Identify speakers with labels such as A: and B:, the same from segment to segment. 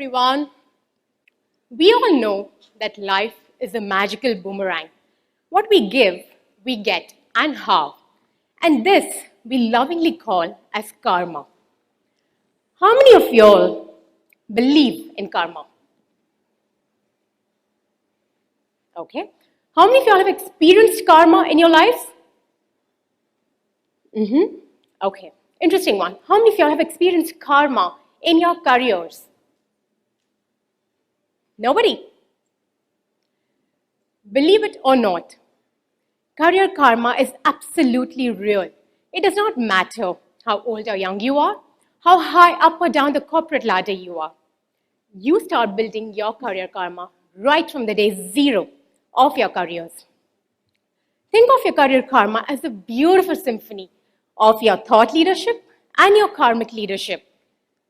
A: everyone. We all know that life is a magical boomerang. What we give, we get, and how. And this we lovingly call as karma. How many of y'all believe in karma? Okay. How many of y'all have experienced karma in your lives? Okay. Interesting one. How many of y'all have experienced karma in your careers? Nobody. Believe it or not, career karma is absolutely real. It does not matter how old or young you are, how high up or down the corporate ladder you are. You start building your career karma right from the day zero of your careers. Think of your career karma as a beautiful symphony of your thought leadership and your karmic leadership.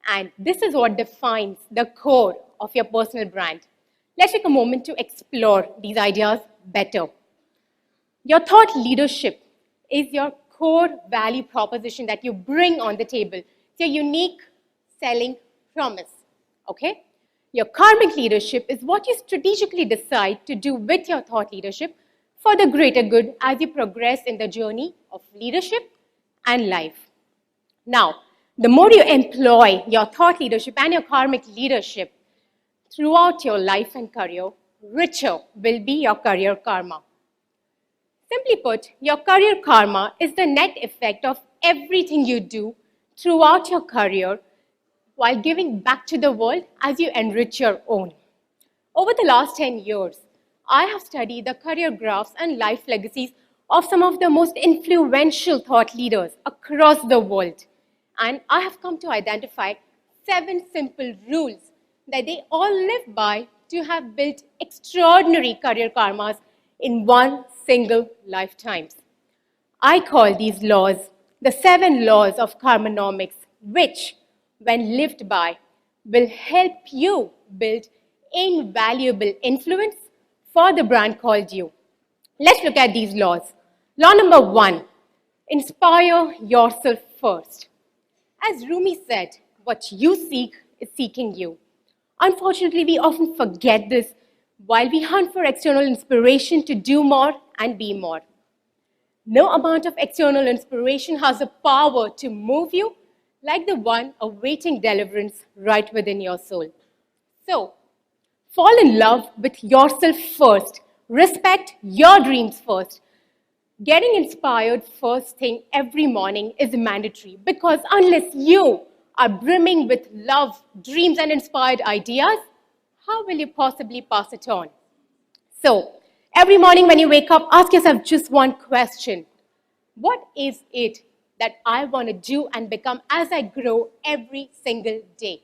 A: And this is what defines the core of your personal brand. Let's take a moment to explore these ideas better. Your thought leadership is your core value proposition that you bring on the table. It's your unique selling promise. Okay? Your karmic leadership is what you strategically decide to do with your thought leadership for the greater good as you progress in the journey of leadership and life. Now, the more you employ your thought leadership and your karmic leadership throughout your life and career, richer will be your career karma. Simply put, your career karma is the net effect of everything you do throughout your career while giving back to the world as you enrich your own. Over the last 10 years, I have studied the career graphs and life legacies of some of the most influential thought leaders across the world. And I have come to identify 7 simple rules that they all live by to have built extraordinary career karmas in one single lifetime. I call these laws the 7 laws of karmanomics, which, when lived by, will help you build invaluable influence for the brand called you. Let's look at these laws. Law number 1, inspire yourself first. As Rumi said, what you seek is seeking you. Unfortunately, we often forget this while we hunt for external inspiration to do more and be more. No amount of external inspiration has the power to move you like the one awaiting deliverance right within your soul. So, fall in love with yourself first. Respect your dreams first. Getting inspired first thing every morning is mandatory because unless you are brimming with love, dreams, and inspired ideas, how will you possibly pass it on? So, every morning when you wake up, ask yourself just one question. What is it that I want to do and become as I grow every single day?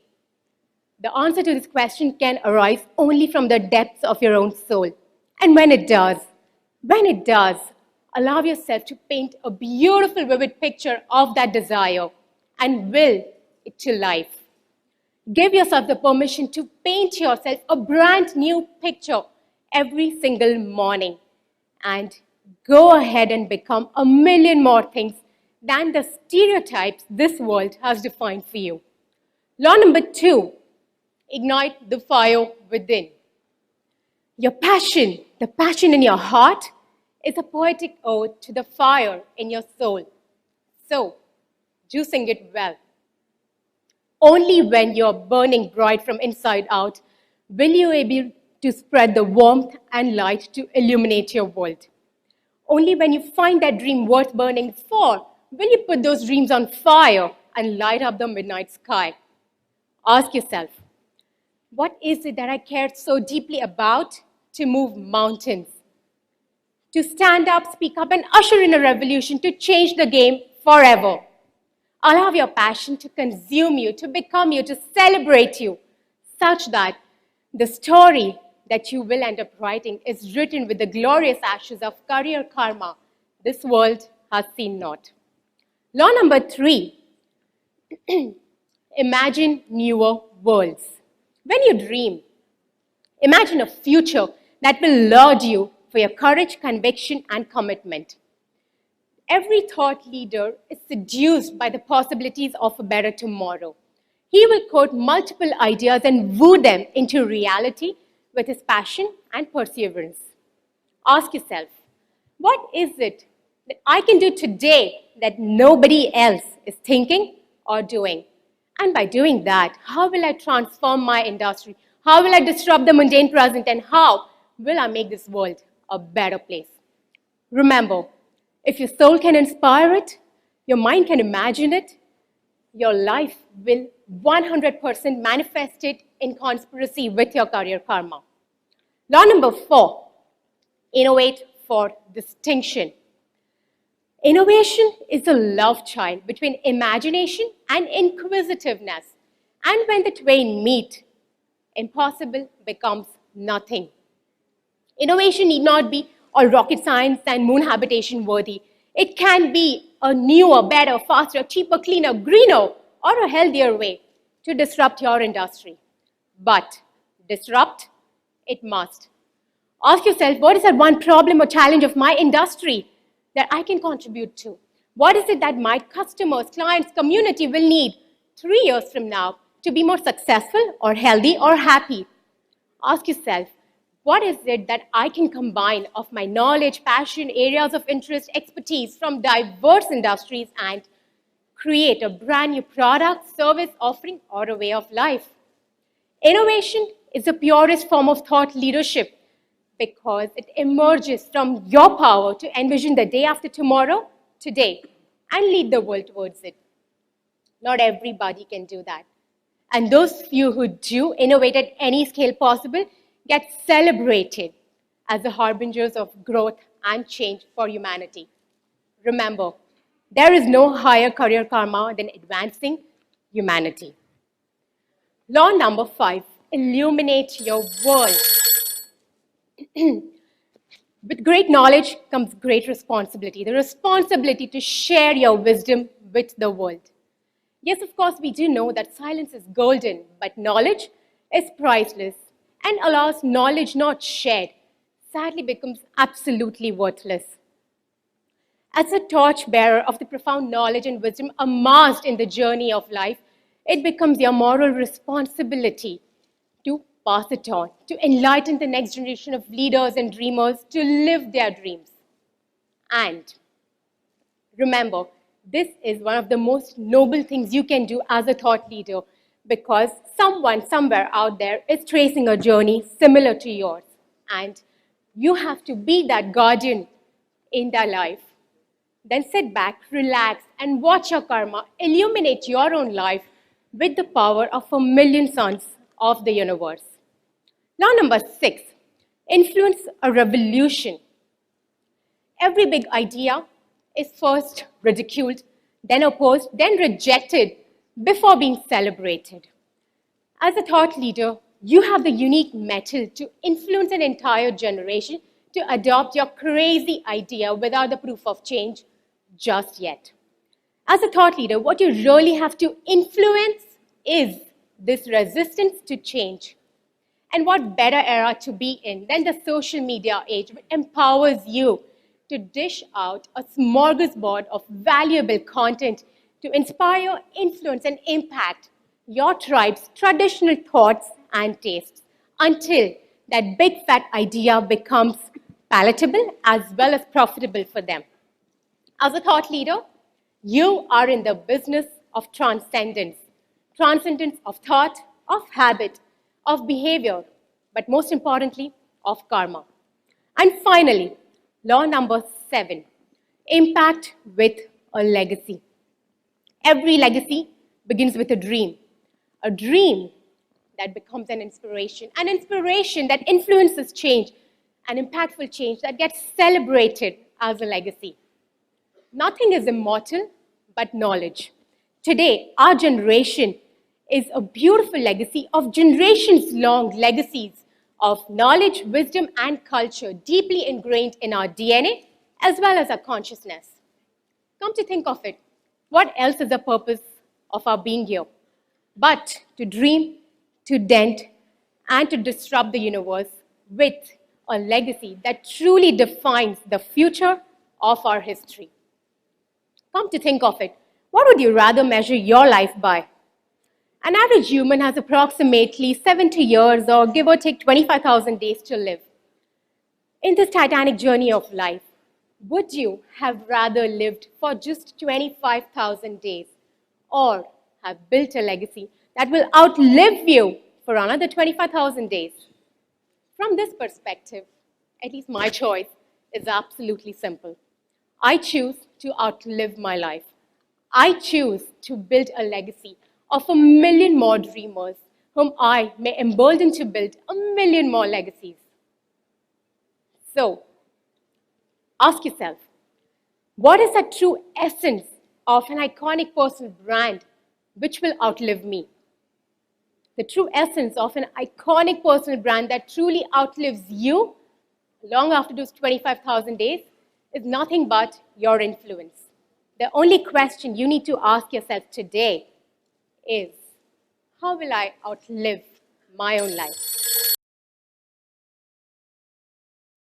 A: The answer to this question can arise only from the depths of your own soul. And when it does, allow yourself to paint a beautiful, vivid picture of that desire and will it to life. Give yourself the permission to paint yourself a brand new picture every single morning and go ahead and become a million more things than the stereotypes this world has defined for you. Law number 2, ignite the fire within. Your passion, the passion in your heart, is a poetic ode to the fire in your soul. So, juicing it well. Only when you're burning bright from inside out will you be able to spread the warmth and light to illuminate your world. Only when you find that dream worth burning for will you put those dreams on fire and light up the midnight sky. Ask yourself, what is it that I cared so deeply about to move mountains? To stand up, speak up, and usher in a revolution to change the game forever. Allow your passion to consume you, to become you, to celebrate you, such that the story that you will end up writing is written with the glorious ashes of career karma this world has seen not. Law number 3, imagine newer worlds. When you dream, imagine a future that will laud you for your courage, conviction, and commitment. Every thought leader is seduced by the possibilities of a better tomorrow. He will quote multiple ideas and woo them into reality with his passion and perseverance. Ask yourself, what is it that I can do today that nobody else is thinking or doing? And by doing that, how will I transform my industry? How will I disrupt the mundane present? And how will I make this world a better place? Remember, if your soul can inspire it, your mind can imagine it, your life will 100% manifest it in conspiracy with your career karma. Law number 4, innovate for distinction. Innovation is a love child between imagination and inquisitiveness. And when the twain meet, impossible becomes nothing. Innovation need not be all rocket science and moon habitation worthy. It can be a newer, better, faster, cheaper, cleaner, greener, or a healthier way to disrupt your industry. But disrupt, it must. Ask yourself, what is that one problem or challenge of my industry that I can contribute to? What is it that my customers, clients, community will need 3 years from now to be more successful or healthy or happy? Ask yourself, what is it that I can combine of my knowledge, passion, areas of interest, expertise from diverse industries and create a brand new product, service, offering, or a way of life? Innovation is the purest form of thought leadership because it emerges from your power to envision the day after tomorrow, today, and lead the world towards it. Not everybody can do that. And those few who do innovate at any scale possible get celebrated as the harbingers of growth and change for humanity. Remember, there is no higher career karma than advancing humanity. Law number 5, illuminate your world. With great knowledge comes great responsibility, the responsibility to share your wisdom with the world. Yes, of course, we do know that silence is golden, but knowledge is priceless, and allows knowledge not shared sadly becomes absolutely worthless. As a torchbearer of the profound knowledge and wisdom amassed in the journey of life, it becomes your moral responsibility to pass it on, to enlighten the next generation of leaders and dreamers to live their dreams. And remember, this is one of the most noble things you can do as a thought leader because someone somewhere out there is tracing a journey similar to yours. And you have to be that guardian in their life. Then sit back, relax, and watch your karma illuminate your own life with the power of 1,000,000 suns of the universe. Law number 6, influence a revolution. Every big idea is first ridiculed, then opposed, then rejected before being celebrated. As a thought leader, you have the unique mettle to influence an entire generation to adopt your crazy idea without the proof of change just yet. As a thought leader, what you really have to influence is this resistance to change. And what better era to be in than the social media age, which empowers you to dish out a smorgasbord of valuable content to inspire, influence, and impact your tribe's traditional thoughts and tastes until that big fat idea becomes palatable as well as profitable for them. As a thought leader, you are in the business of transcendence. Transcendence of thought, of habit, of behavior, but most importantly, of karma. And finally, law number 7, impact with a legacy. Every legacy begins with a dream that becomes an inspiration that influences change, an impactful change that gets celebrated as a legacy. Nothing is immortal but knowledge. Today, our generation is a beautiful legacy of generations-long legacies of knowledge, wisdom, and culture deeply ingrained in our DNA as well as our consciousness. Come to think of it, what else is the purpose of our being here but to dream, to dent, and to disrupt the universe with a legacy that truly defines the future of our history? Come to think of it, what would you rather measure your life by? An average human has approximately 70 years or give or take 25,000 days to live. In this titanic journey of life, would you have rather lived for just 25,000 days or have built a legacy that will outlive you for another 25,000 days? From this perspective, at least my choice is absolutely simple. I choose to outlive my life. I choose to build a legacy of 1 million more dreamers whom I may embolden to build 1 million more legacies. So, ask yourself, what is the true essence of an iconic personal brand which will outlive me? The true essence of an iconic personal brand that truly outlives you long after those 25,000 days is nothing but your influence. The only question you need to ask yourself today is, how will I outlive my own life?